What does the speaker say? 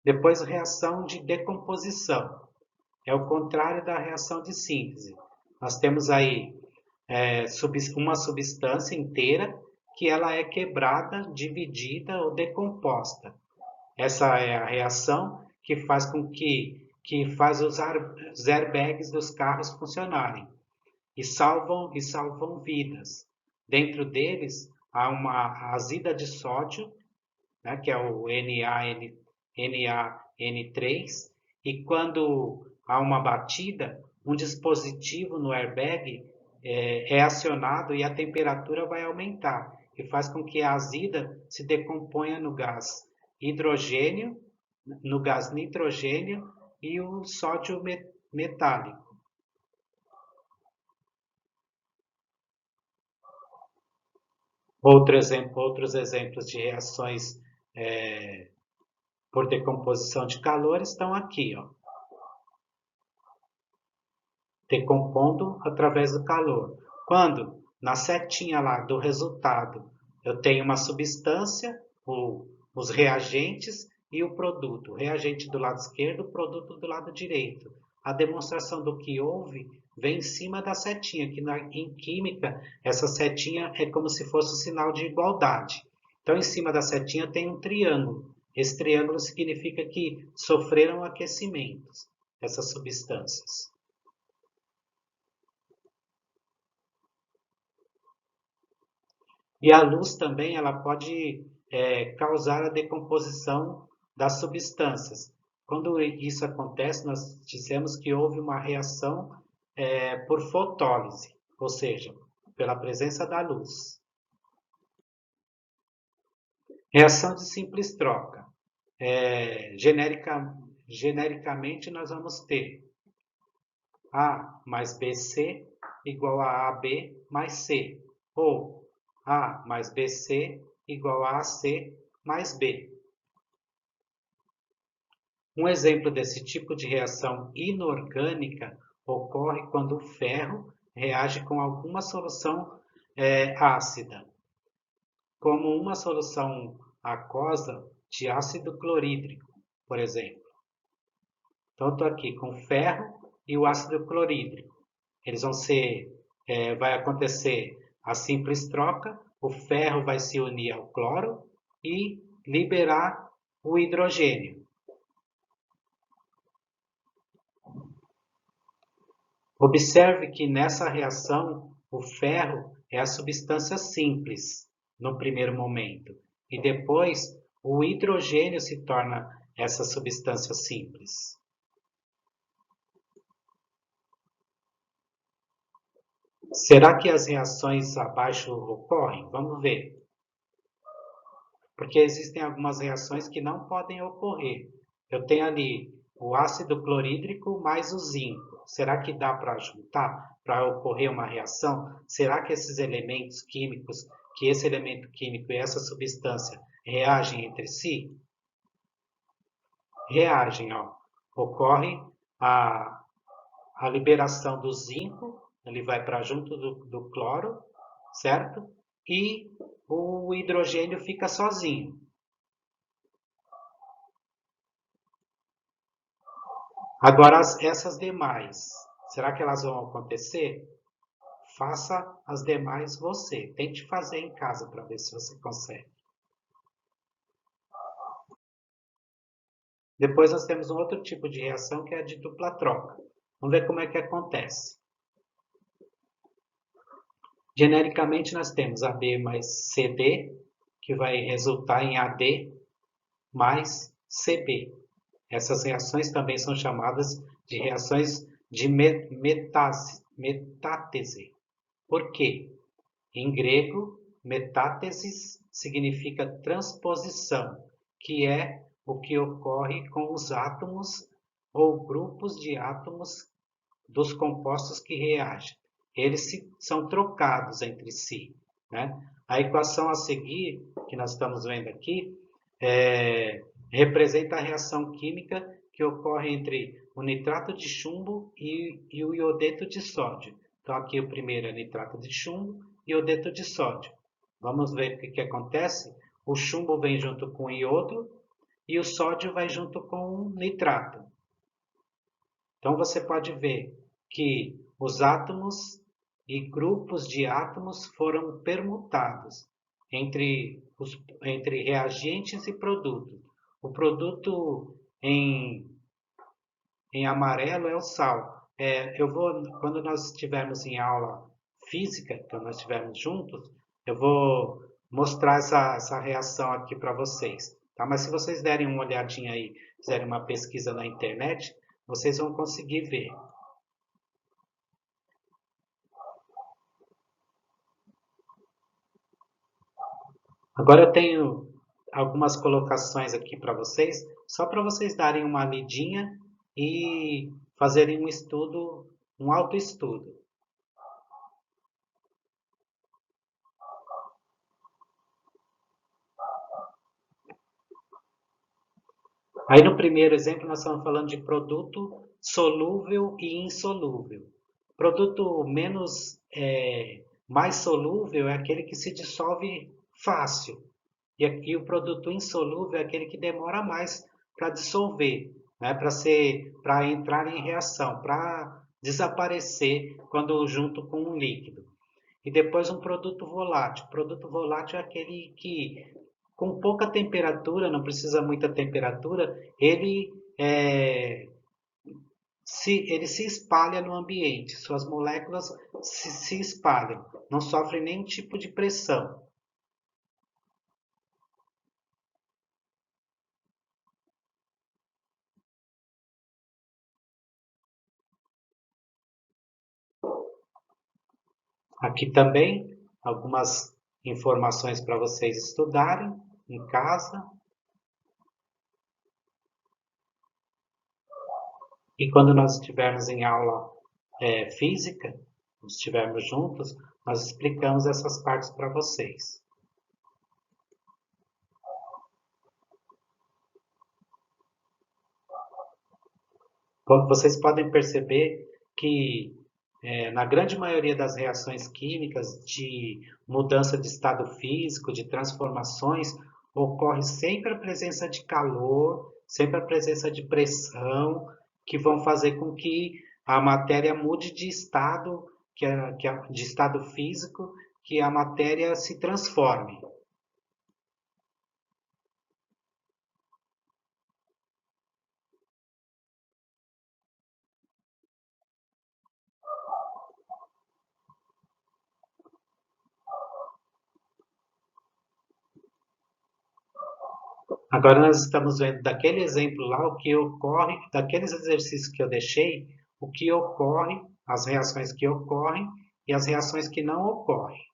Depois, reação de decomposição. É o contrário da reação de síntese. Nós temos aí uma substância inteira que ela é quebrada, dividida ou decomposta. Essa é a reação que faz que faz os airbags dos carros funcionarem e salvam vidas. Dentro deles há uma azida de sódio, né, que é o NaN3, e quando há uma batida, um dispositivo no airbag é acionado e a temperatura vai aumentar, e faz com que a azida se decomponha no gás hidrogênio, no gás nitrogênio e o sódio metálico. Outros exemplos de reações por decomposição de calor estão aqui, ó. Decompondo através do calor. Quando na setinha lá do resultado eu tenho uma substância, os reagentes e o produto. O reagente do lado esquerdo, o produto do lado direito. A demonstração do que houve vem em cima da setinha, que em química essa setinha é como se fosse um sinal de igualdade. Então em cima da setinha tem um triângulo. Esse triângulo significa que sofreram aquecimentos, essas substâncias. E a luz também ela pode causar a decomposição das substâncias. Quando isso acontece, nós dizemos que houve uma reação por fotólise, ou seja, pela presença da luz. Reação de simples troca. Genericamente, nós vamos ter A mais BC igual a AB mais C, ou A mais BC igual a AC mais B. Um exemplo desse tipo de reação inorgânica ocorre quando o ferro reage com alguma solução ácida, como uma solução aquosa de ácido clorídrico, por exemplo. Então, estou aqui com o ferro e o ácido clorídrico. Eles vão vai acontecer a simples troca, o ferro vai se unir ao cloro e liberar o hidrogênio. Observe que nessa reação o ferro é a substância simples no primeiro momento e depois o hidrogênio se torna essa substância simples. Será que as reações abaixo ocorrem? Vamos ver. Porque existem algumas reações que não podem ocorrer. Eu tenho ali o ácido clorídrico mais o zinco. Será que dá para juntar, para ocorrer uma reação? Será que esses elementos químicos, que esse elemento químico e essa substância reagem entre si? Reagem, ó. Ocorre a liberação do zinco, ele vai para junto do cloro, certo? E o hidrogênio fica sozinho. Agora, essas demais, será que elas vão acontecer? Faça as demais você. Tente fazer em casa para ver se você consegue. Depois nós temos um outro tipo de reação que é a de dupla troca. Vamos ver como é que acontece. Genericamente nós temos AB mais CD, que vai resultar em AD mais CB. Essas reações também são chamadas de reações de metátese. Por quê? Em grego, metátesis significa transposição, que é o que ocorre com os átomos ou grupos de átomos dos compostos que reagem. Eles são trocados entre si, né? A equação a seguir, que nós estamos vendo aqui, representa a reação química que ocorre entre o nitrato de chumbo e o iodeto de sódio. Então, aqui o primeiro é nitrato de chumbo e iodeto de sódio. Vamos ver o que acontece? O chumbo vem junto com o iodo e o sódio vai junto com o nitrato. Então você pode ver que os átomos e grupos de átomos foram permutados entre reagentes e produtos. O produto em amarelo é o sal. Quando nós estivermos em aula física, quando nós estivermos juntos, eu vou mostrar essa reação aqui para vocês. Tá? Mas se vocês derem uma olhadinha aí, fizerem uma pesquisa na internet, vocês vão conseguir ver. Agora eu tenho algumas colocações aqui para vocês, só para vocês darem uma lidinha e fazerem um estudo, um autoestudo. Aí no primeiro exemplo nós estamos falando de produto solúvel e insolúvel. Produto mais solúvel é aquele que se dissolve fácil. E o produto insolúvel é aquele que demora mais para dissolver, né? Para entrar em reação, para desaparecer quando junto com um líquido. E depois um produto volátil. O produto volátil é aquele que, com pouca temperatura, não precisa muita temperatura, ele se espalha no ambiente, suas moléculas se espalham, não sofrem nenhum tipo de pressão. Aqui também algumas informações para vocês estudarem em casa. E quando nós estivermos em aula física, estivermos juntos, nós explicamos essas partes para vocês. Vocês podem perceber que na grande maioria das reações químicas de mudança de estado físico, de transformações, ocorre sempre a presença de calor, sempre a presença de pressão, que vão fazer com que a matéria mude de estado, de estado físico, que a matéria se transforme. Agora nós estamos vendo daquele exemplo lá o que ocorre, daqueles exercícios que eu deixei, o que ocorre, as reações que ocorrem e as reações que não ocorrem.